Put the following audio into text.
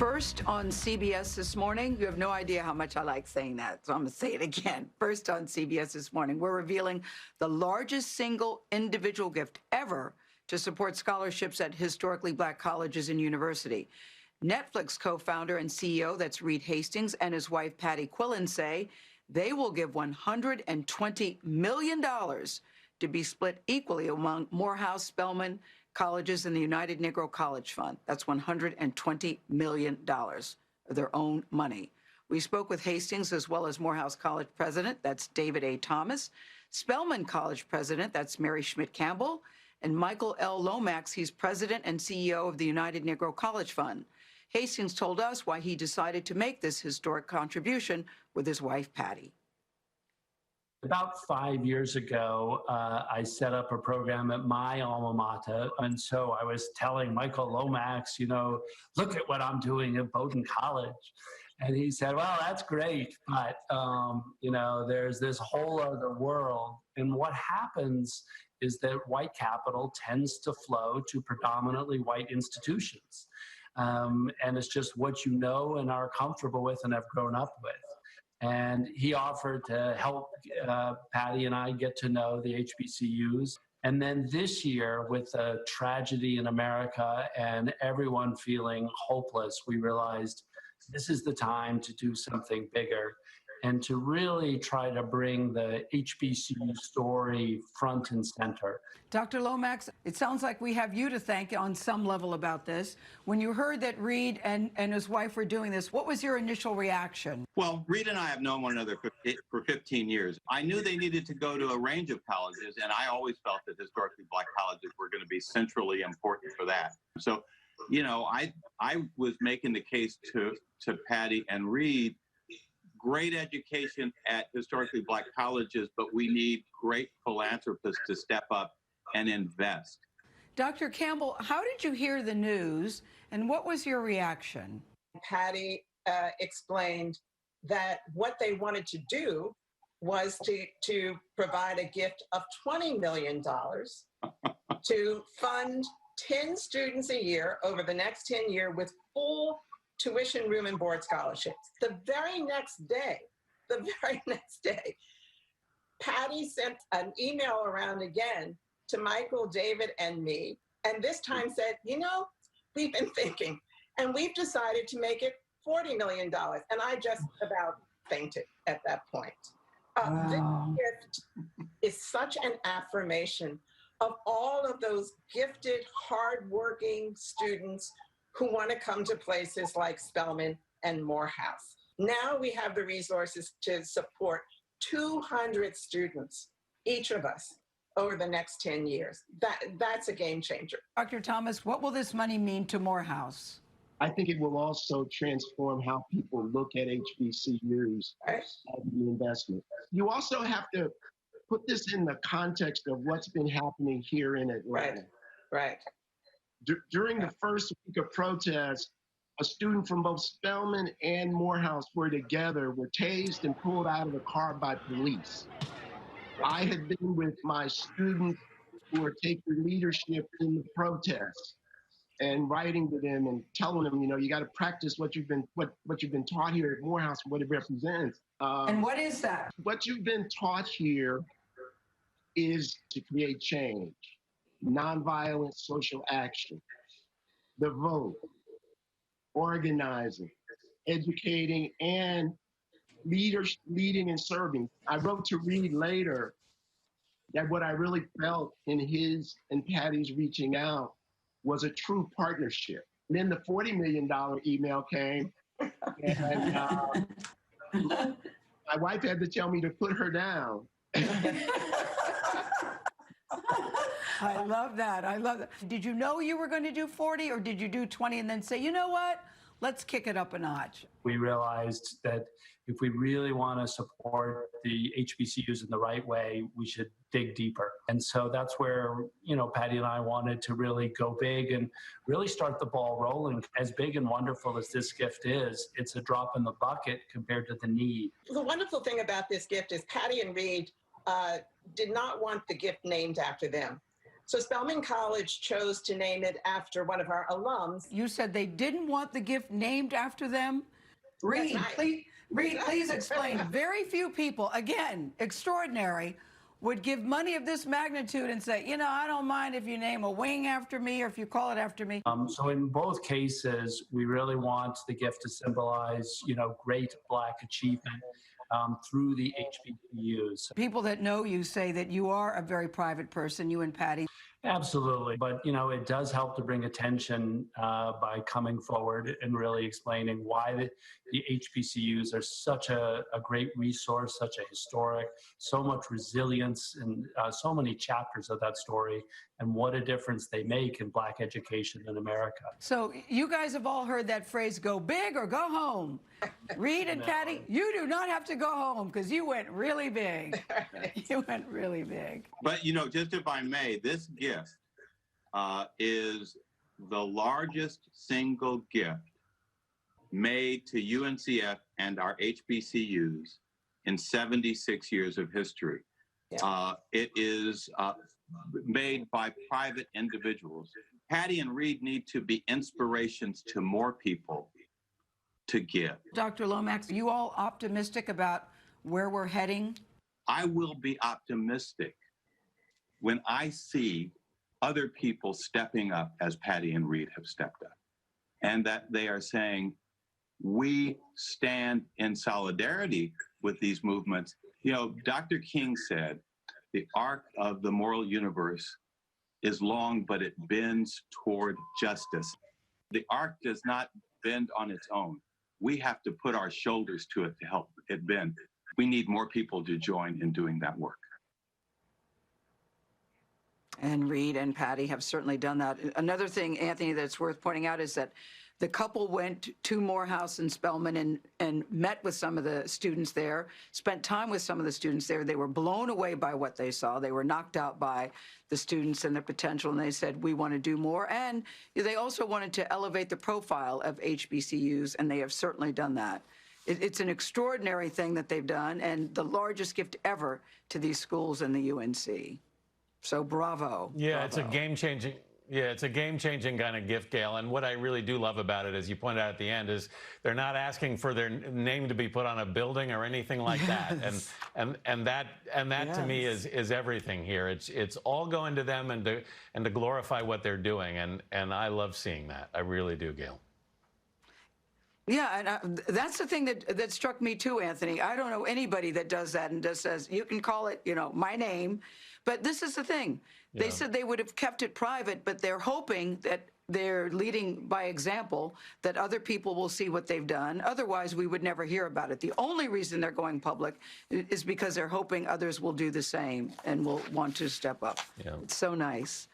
First on CBS this morning, you have no idea how much I like saying that, so I'm going to say it again. First on CBS this morning, we're revealing the largest single individual gift ever to support scholarships at historically black colleges and universities. Netflix co-founder and CEO, that's Reed Hastings, and his wife, Patty Quillen, say they will give $120 million to be split equally among Morehouse, Spelman colleges and the United Negro College Fund. That's $120 million of their own money. We spoke with Hastings as well as Morehouse College president, that's David A. Thomas, Spelman College president, that's Mary Schmidt Campbell, and Michael L. Lomax, he's president and CEO of the United Negro College Fund. Hastings told us why he decided to make this historic contribution with his wife, Patty. About 5 years ago, I set up a program at my alma mater. And so I was telling Michael Lomax, look at what I'm doing at Bowdoin College. And he said, well, that's great, but, there's this whole other world. And what happens is that white capital tends to flow to predominantly white institutions. And it's just what you know and are comfortable with and have grown up with. And he offered to help Patty and I get to know the HBCUs. And then this year, with a tragedy in America and everyone feeling hopeless, we realized this is the time to do something bigger and to really try to bring the HBCU story front and center. Dr. Lomax, it sounds like we have you to thank on some level about this. When you heard that Reed and his wife were doing this, what was your initial reaction? Well, Reed and I have known one another for 15 years. I knew they needed to go to a range of colleges, and I always felt that historically black colleges were going to be centrally important for that. So, I was making the case to Patty and Reed, great education at historically black colleges, but we need great philanthropists to step up and invest. Dr. Campbell, how did you hear the news and what was your reaction? Patty explained that what they wanted to do was to provide a gift of $20 million to fund 10 students a year over the next 10 years with full tuition, room, and board scholarships. The very next day, Patty sent an email around again to Michael, David, and me, and this time said, we've been thinking, and we've decided to make it $40 million. And I just about fainted at that point. Wow. This gift is such an affirmation of all of those gifted, hardworking students who want to come to places like Spelman and Morehouse. Now we have the resources to support 200 students, each of us, over the next 10 years. That's a game changer. Dr. Thomas, what will this money mean to Morehouse? I think it will also transform how people look at HBCUs as an investment. You also have to put this in the context of what's been happening here in Atlanta. Right. During the first week of protests, a student from both Spelman and Morehouse were tased and pulled out of the car by police. I had been with my students who are taking leadership in the protests and writing to them and telling them, you got to practice what you've been taught here at Morehouse and what it represents. And what is that? What you've been taught here is to create change. Nonviolent social action, the vote, organizing, educating, and leading and serving. I wrote to Reed later that what I really felt in his and Patty's reaching out was a true partnership. And then the $40 million email came, and my wife had to tell me to put her down. I love that. Did you know you were going to do 40 or did you do 20 and then say, you know what, let's kick it up a notch? We realized that if we really want to support the HBCUs in the right way, we should dig deeper. And so that's where, Patty and I wanted to really go big and really start the ball rolling. As big and wonderful as this gift is, it's a drop in the bucket compared to the need. The wonderful thing about this gift is Patty and Reed did not want the gift named after them. So Spelman College chose to name it after one of our alums. You said they didn't want the gift named after them? Reed, right. please explain. Very few people, again, extraordinary, would give money of this magnitude and say, you know, I don't mind if you name a wing after me or if you call it after me. So in both cases, we really want the gift to symbolize, you know, great Black achievement through the HBCUs. People that know you say that you are a very private person, you and Patty. Absolutely. But, you know, it does help to bring attention by coming forward and really explaining why the HBCUs are such a great resource, such a historic, so much resilience, and so many chapters of that story, and what a difference they make in Black education in America. So you guys have all heard that phrase, go big or go home. Reed and Patty, you do not have to go home because you went really big. You went really big. But, you know, just if I may, this gift is the largest single gift made to UNCF and our HBCUs in 76 years of history. Yeah. It is made by private individuals. Patty and Reed need to be inspirations to more people to give. Dr. Lomax, are you all optimistic about where we're heading? I will be optimistic when I see other people stepping up as Patty and Reed have stepped up, and that they are saying, we stand in solidarity with these movements. You know, Dr. King said, the arc of the moral universe is long, but it bends toward justice. The arc does not bend on its own. We have to put our shoulders to it to help it bend. We need more people to join in doing that work. And Reed and Patty have certainly done that. Another thing, Anthony, that's worth pointing out is that the couple went to Morehouse and Spelman and met with some of the students there, spent time with some of the students there. They were blown away by what they saw. They were knocked out by the students and the potential, and they said, we want to do more. And they also wanted to elevate the profile of HBCUs, and they have certainly done that. It's an extraordinary thing that they've done, and the largest gift ever to these schools in the UNC. So bravo. Yeah, bravo. It's a game-changing. Yeah, it's a game-changing kind of gift, Gail. And what I really do love about it, as you pointed out at the end, is they're not asking for their name to be put on a building or anything like that. And that yes. To me is everything here. It's all going to them and to glorify what they're doing. And I love seeing that. I really do, Gail. Yeah, and that's the thing that struck me too, Anthony. I don't know anybody that does that and just says, you can call it, you know, my name. But this is the thing. They said they would have kept it private, but they're hoping that they're leading by example, that other people will see what they've done. Otherwise, we would never hear about it. The only reason they're going public is because they're hoping others will do the same and will want to step up. Yeah. It's so nice.